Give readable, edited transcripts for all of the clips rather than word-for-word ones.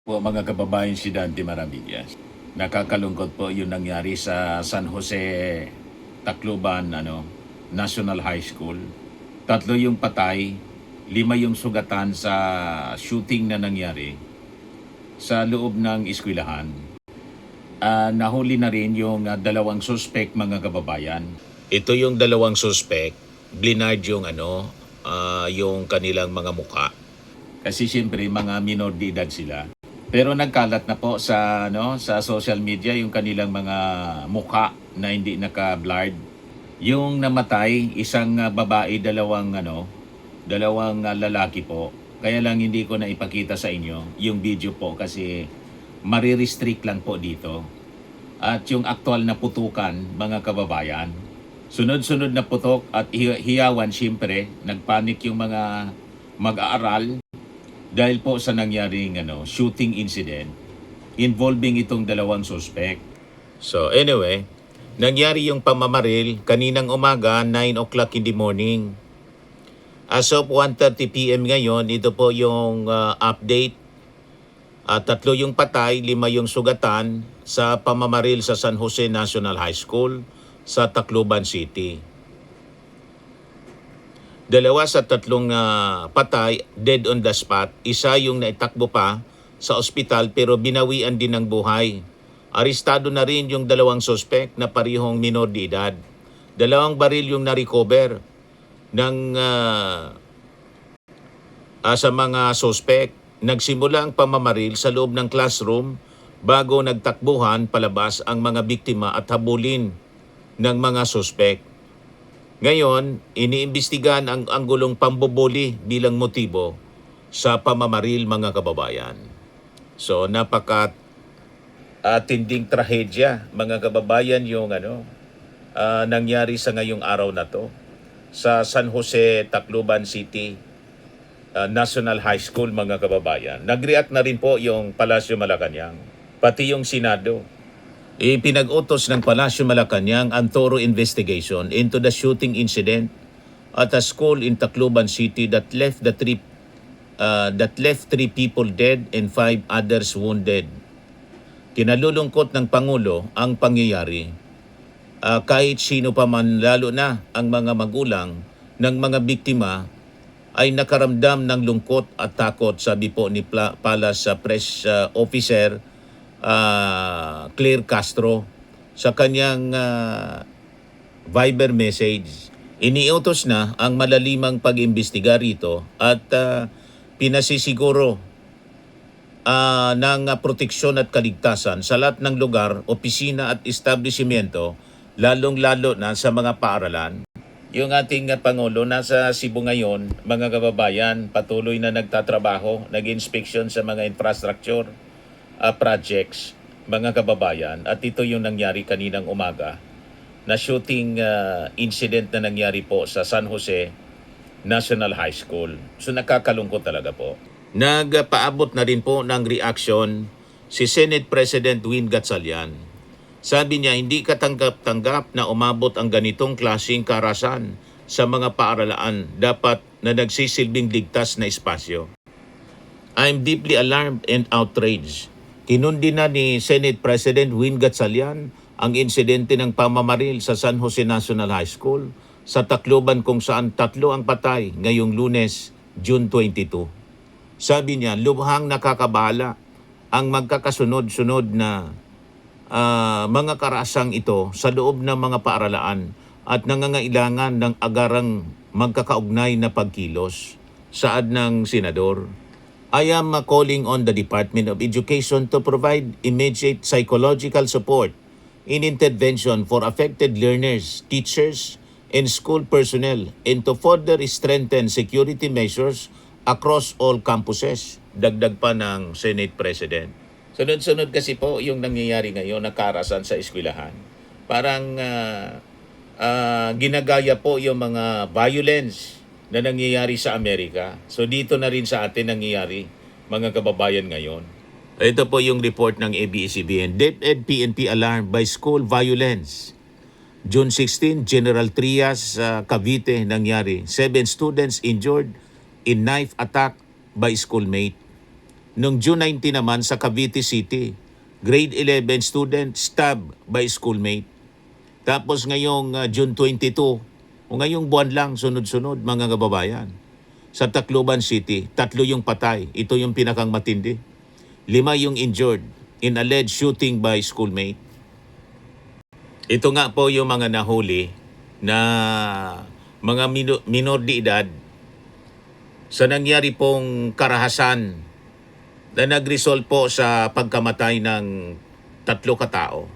Po mga kababayan, si Dante Maravillas. Nakakalungkot po yung nangyari sa San Jose, Tacloban, National High School. 3 yung patay, 5 yung sugatan sa shooting na nangyari sa loob ng eskwelahan. Nahuli na rin yung 2 suspect mga kababayan. Ito yung 2 suspect, blinard yung yung kanilang mga muka. Kasi siyempre mga minor de edad sila. Pero nagkalat na po sa social media yung kanilang mga mukha na hindi naka-blurred. Yung namatay, isang babae, dalawang lalaki po. Kaya lang hindi ko na ipakita sa inyo yung video po kasi marirestrict lang po dito. At yung aktual na putukan, mga kababayan, sunod-sunod na putok at hiyawan, siyempre, nagpanik yung mga mag-aaral dahil po sa nangyaring shooting incident involving itong 2 suspect. So anyway, nangyari yung pamamaril kaninang umaga, 9 o'clock in the morning. As of 1:30 p.m. ngayon, ito po yung update. 3 yung patay, 5 yung sugatan sa pamamaril sa San Jose National High School sa Tacloban City. 2 sa 3 patay, dead on the spot. Isa yung naitakbo pa sa ospital pero binawian din ng buhay. Arestado na rin yung 2 suspect na parehong minor de edad. 2 baril yung na-recover ng sa mga suspect. Nagsimula ang pamamaril sa loob ng classroom bago nagtakbuhan palabas ang mga biktima at habulin ng mga suspect. Ngayon, iniimbestigahan ang anggulong pambubuli bilang motibo sa pamamaril, mga kababayan. So, tinding trahedya, mga kababayan, yung nangyari sa ngayong araw na to sa San Jose, Tacloban City National High School, mga kababayan. Nag-react na rin po yung Palasyo Malacanang, pati yung Senado. Ipinag-utos ng Palasyo Malacanang ang thorough investigation into the shooting incident at a school in Tacloban City that left 3 people dead and 5 others wounded. Kinalulungkot ng Pangulo ang pangyayari. Kahit sino pa man, lalo na ang mga magulang ng mga biktima, ay nakaramdam ng lungkot at takot, sabi po ni Palace Press Officer Claire Castro sa kanyang Viber message. Iniutos na ang malalimang pag-imbestiga rito at pinasisiguro ng proteksyon at kaligtasan sa lahat ng lugar, opisina at establishmento, lalong-lalo na sa mga paaralan. Yung ating Pangulo nasa Cebu ngayon, mga kababayan, patuloy na nagtatrabaho, nag-inspection sa mga infrastructure projects, mga kababayan. At ito yung nangyari kaninang umaga na shooting incident na nangyari po sa San Jose National High School. So nakakalungkot talaga po. Nagpaabot na rin po ng reaction si Senate President Win Gatchalian. Sabi niya, hindi katanggap-tanggap na umabot ang ganitong klaseng karahasan sa mga paaralan dapat na nagsisilbing ligtas na espasyo. I'm deeply alarmed and outraged. Kinundi na ni Senate President Win Gatchalian ang insidente ng pamamaril sa San Jose National High School sa Tacloban kung saan 3 ang patay ngayong Lunes, June 22. Sabi niya, lubhang nakakabahala ang magkakasunod-sunod na mga karasang ito sa loob ng mga paaralaan at nangangailangan ng agarang magkakaugnay na pagkilos. Saad ng Senador, I am calling on the Department of Education to provide immediate psychological support in intervention for affected learners, teachers, and school personnel and to further strengthen security measures across all campuses. Dagdag pa ng Senate President. Sunod-sunod kasi po yung nangyayari ngayon na karahasan sa eskwelahan. Parang ginagaya po yung mga violence na nangyayari sa Amerika. So dito na rin sa atin nangyayari, mga kababayan, ngayon. Ito po yung report ng ABS-CBN. DepEd PNP alarmed by school violence. June 16, General Trias, Cavite nangyari. 7 students injured in knife attack by schoolmate. Noong June 19 naman sa Cavite City, grade 11 student stabbed by schoolmate. Tapos ngayong June 22, o ngayong buwan lang, sunod-sunod mga kababayan. Sa Tacloban City, 3 yung patay. Ito yung pinakang matindi. 5 yung injured in alleged shooting by schoolmate. Ito nga po yung mga nahuli na mga minor de edad sa nangyari pong karahasan na nag-result po sa pagkamatay ng 3 katao.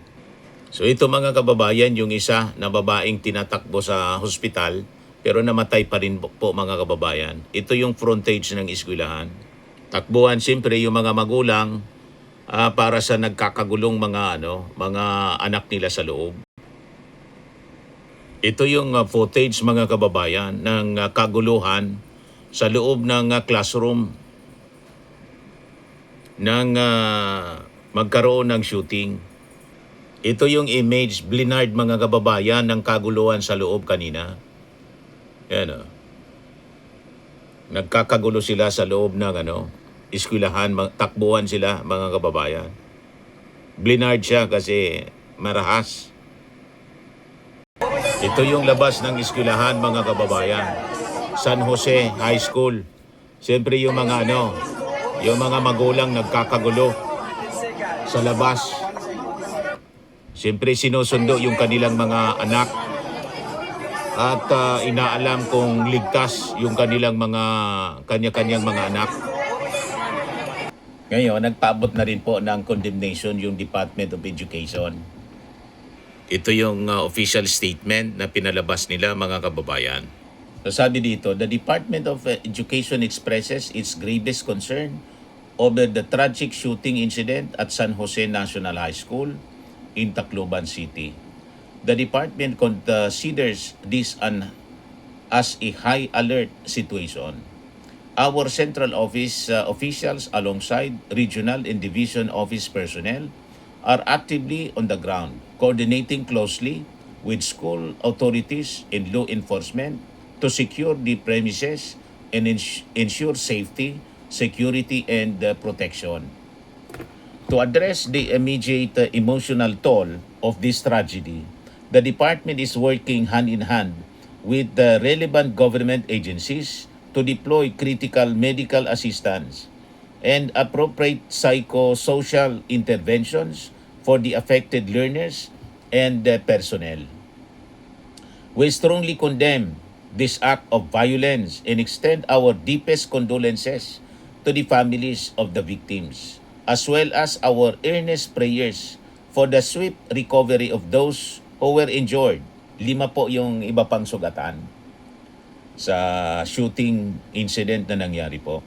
So ito mga kababayan, yung isa na babaeng tinatakbo sa hospital pero namatay pa rin po mga kababayan. Ito yung frontage ng eskwelahan. Takbuhan siyempre yung mga magulang para sa nagkakagulong mga anak nila sa loob. Ito yung footage mga kababayan ng kaguluhan sa loob ng classroom nang magkaroon ng shooting. Ito yung image, blinard mga kababayan ng kaguluhan sa loob kanina. Yan nagkakagulo sila sa loob ng eskwelahan, takbuhan sila mga kababayan. Blinard siya kasi marahas. Ito yung labas ng eskwelahan mga kababayan. San Jose High School. Siyempre yung mga yung mga magulang nagkakagulo sa labas. Siyempre sinusundo yung kanilang mga anak at inaalam kung ligtas yung kanilang mga kanya-kanyang mga anak. Ngayon, nagpaabot na rin po ng condemnation yung Department of Education. Ito yung official statement na pinalabas nila mga kababayan. So sabi dito, the Department of Education expresses its gravest concern over the tragic shooting incident at San Jose National High School in Tacloban City. The department considers this as a high alert situation. Our central office officials alongside regional and division office personnel are actively on the ground, coordinating closely with school authorities and law enforcement to secure the premises and ensure safety, security, and protection. To address the immediate emotional toll of this tragedy, the department is working hand in hand with the relevant government agencies to deploy critical medical assistance and appropriate psychosocial interventions for the affected learners and personnel. We strongly condemn this act of violence and extend our deepest condolences to the families of the victims, as well as our earnest prayers for the swift recovery of those who were injured. 5 po yung iba pang sugatan sa shooting incident na nangyari po.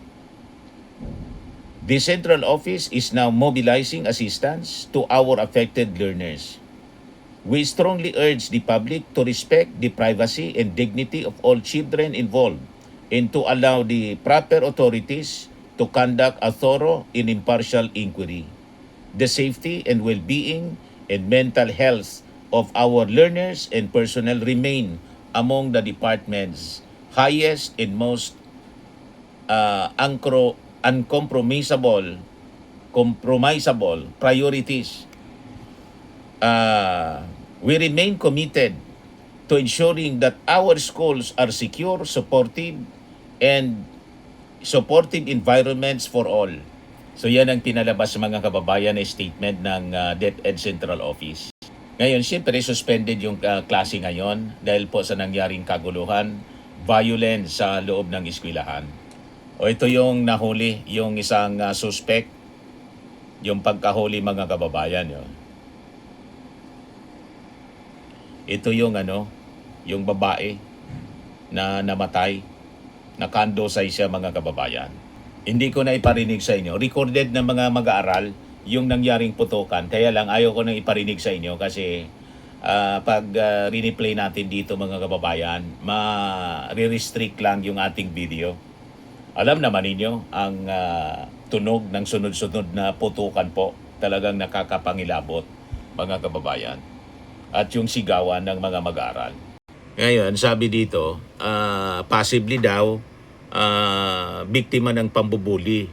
The central office is now mobilizing assistance to our affected learners. We strongly urge the public to respect the privacy and dignity of all children involved and to allow the proper authorities to conduct a thorough and impartial inquiry. The safety and well-being and mental health of our learners and personnel remain among the department's highest and most uncompromisable priorities. We remain committed to ensuring that our schools are secure, supportive environments for all. So yan ang pinalabas mga kababayan na statement ng DepEd Central Office. Ngayon, siyempre suspended yung klase ngayon dahil po sa nangyaring kaguluhan, violence sa loob ng eskwelahan. O ito yung nahuli, yung isang suspect, yung pagkahuli mga kababayan. Ito yung yung babae na namatay, nakandosay siya mga kababayan. Hindi ko na iparinig sa inyo. Recorded ng mga mag-aaral yung nangyaring putukan. Kaya lang ayaw ko nang iparinig sa inyo kasi pag replay natin dito mga kababayan, ma-restrict lang yung ating video. Alam naman ninyo ang tunog ng sunod-sunod na putukan po. Talagang nakakapangilabot mga kababayan. At yung sigawan ng mga mag-aaral. Ngayon, sabi dito, possibly daw, biktima ng pambubuli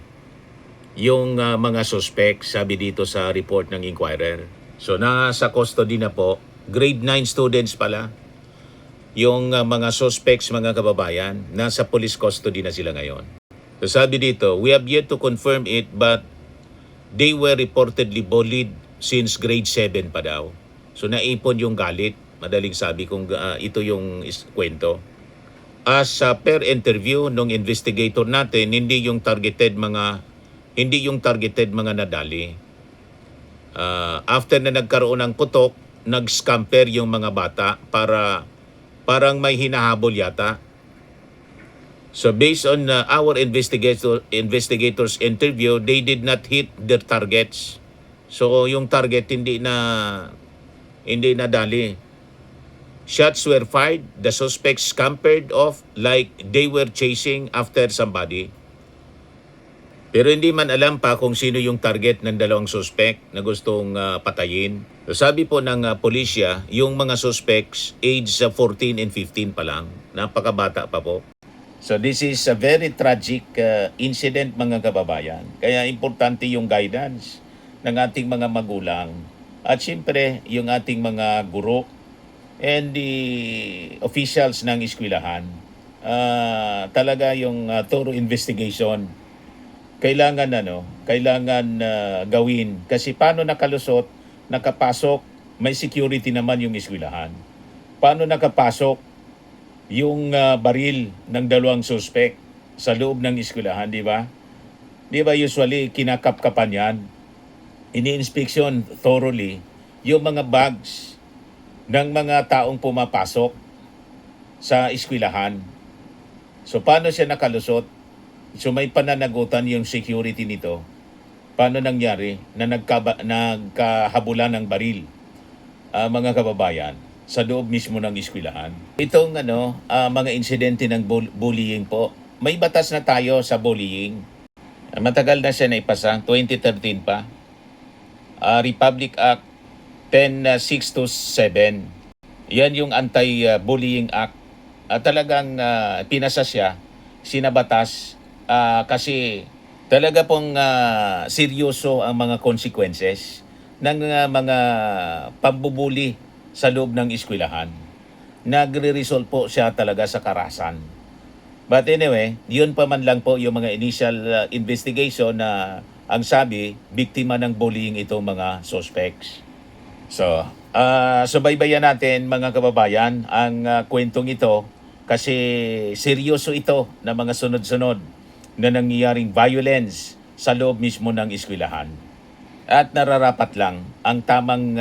yung mga suspect, sabi dito sa report ng Inquirer. So nasa custody na po, grade 9 students pala, yung mga suspects, mga kababayan, nasa police custody na sila ngayon. So sabi dito, we have yet to confirm it but they were reportedly bullied since grade 7 pa daw. So naipon yung galit, madaling sabi kung ito yung kwento. As per interview nung investigator natin, hindi yung targeted mga nadali. After na nagkaroon ng putok, nag-scamper yung mga bata para parang may hinahabol yata. So based on our investigators interview, they did not hit their targets. So yung target hindi na dali. Shots were fired, the suspects scampered off like they were chasing after somebody. Pero hindi man alam pa kung sino yung target ng dalawang suspect na gustong patayin. So sabi po ng pulisya, yung mga suspects age 14 and 15 pa lang. Napakabata pa po. So this is a very tragic incident, mga kababayan. Kaya importante yung guidance ng ating mga magulang at siyempre yung ating mga guro and the officials ng eskwelahan. Talaga yung thorough investigation kailangan gawin kasi paano nakalusot, nakapasok, may security naman yung eskwelahan. Paano nakapasok yung baril ng dalawang suspect sa loob ng eskwelahan, di ba? Di ba usually kinakapkapan yan? Ini-inspection thoroughly yung mga bags ng mga taong pumapasok sa eskwelahan. So paano siya nakalusot? So may pananagutan yung security nito. Paano nangyari na nagkahabulan ng baril, mga kababayan, sa loob mismo ng eskwelahan? Itong mga insidente ng bullying po, may batas na tayo sa bullying. Matagal na siya naipasa, 2013 pa. Republic Act 10627. Yan yung Anti-Bullying Act. Talagang pinasa siya, sinabatas, kasi talaga pong seryoso ang mga consequences ng mga pambubuli sa loob ng eskwelahan. Nagre-result po siya talaga sa karahasan. But anyway, yun pa man lang po yung mga initial investigation na ang sabi, biktima ng bullying itong mga suspects. So, subaybayan natin, mga kababayan, ang kwentong ito kasi seryoso ito na mga sunod-sunod na nangyayaring violence sa loob mismo ng eskwelahan. At nararapat lang ang tamang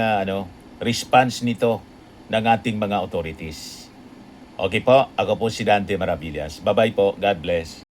response nito ng ating mga authorities. Okay po, ako po si Dante Maravillas. Bye-bye po. God bless.